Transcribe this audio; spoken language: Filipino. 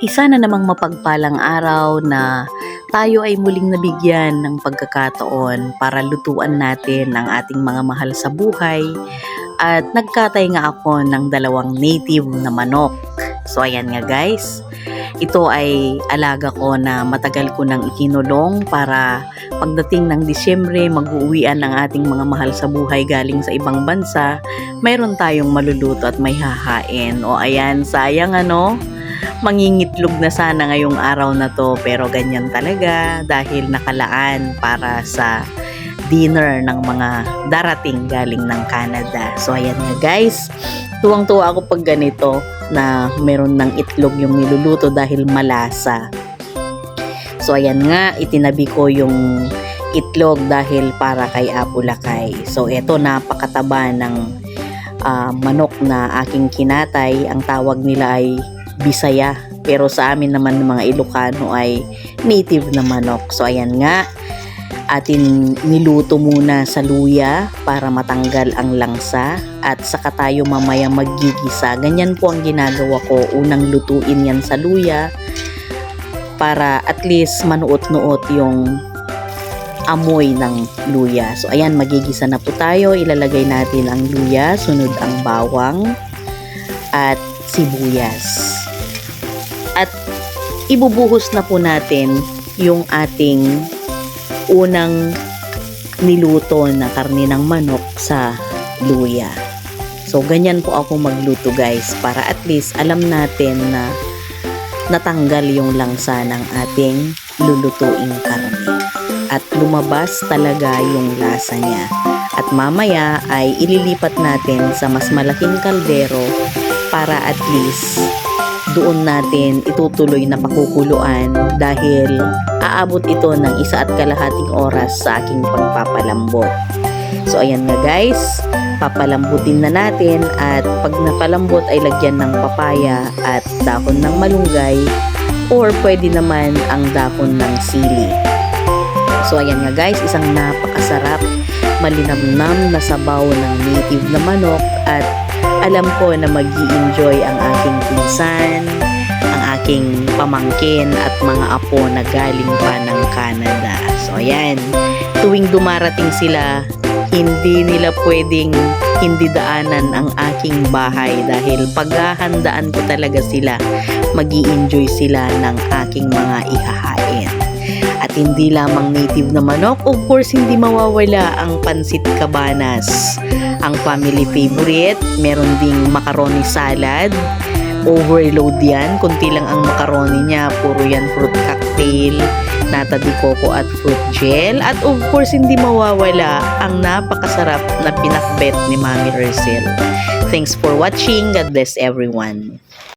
Isa na namang mapagpalang araw na tayo ay muling nabigyan ng pagkakataon para lutuan natin ang ating mga mahal sa buhay at nagkatay nga ako ng dalawang native na manok. So ayan nga guys, ito ay alaga ko na matagal ko nang ikinulong para pagdating ng Disyembre mag-uuwian ng ating mga mahal sa buhay galing sa ibang bansa, mayroon tayong maluluto at may hahain. O ayan, sayang ano, mangingitlog na sana ngayong araw na to pero ganyan talaga dahil nakalaan para sa dinner ng mga darating galing ng Canada. So ayan nga guys, tuwang-tuwa ako pag ganito na meron ng itlog yung niluluto dahil malasa. So ayan nga, itinabi ko yung itlog dahil para kay Apo Lakay. So eto, napakataba ng manok na aking kinatay. Ang tawag nila ay Bisaya, pero sa amin naman ng mga Ilocano ay native na manok. So ayan nga, atin niluto muna sa luya para matanggal ang langsa at saka tayo mamaya maggigisa. Ganyan po ang ginagawa ko, unang lutuin yan sa luya para at least manuot-nuot yung amoy ng luya. So ayan, magigisa na po tayo. Ilalagay natin ang luya, sunod ang bawang at sibuyas. At ibubuhos na po natin yung ating unang niluto na karne ng manok sa luya. So ganyan po ako magluto guys, para at least alam natin na natanggal yung langsa ng ating lulutuing karne at lumabas talaga yung lasa niya. At mamaya ay ililipat natin sa mas malaking kaldero para at least doon natin itutuloy na pakukuluan dahil aabot ito ng 1.5 oras sa aking pagpapalambot. So ayan nga guys, papalambutin na natin at pag napalambot ay lagyan ng papaya at dahon ng malunggay or pwede naman ang dahon ng sili. So ayan nga guys, isang napakasarap, malinamnam na sabaw ng native na manok at alam ko na mag-i-enjoy ang aking pinsan, ang aking pamangkin at mga apo na galing pa ng Canada. So ayan, tuwing dumarating sila, hindi nila pwedeng hindi daanan ang aking bahay dahil paghahandaan ko talaga sila, mag-i-enjoy sila ng aking mga ihahain. At hindi lamang native na manok, of course hindi mawawala ang pansit cabanas, ang family favorite. Meron ding macaroni salad, overload yan, kunti lang ang macaroni niya, puro yan fruit cocktail, nata de coco at fruit gel. At of course hindi mawawala ang napakasarap na pinakbet ni Mami Hercel. Thanks for watching. God bless everyone.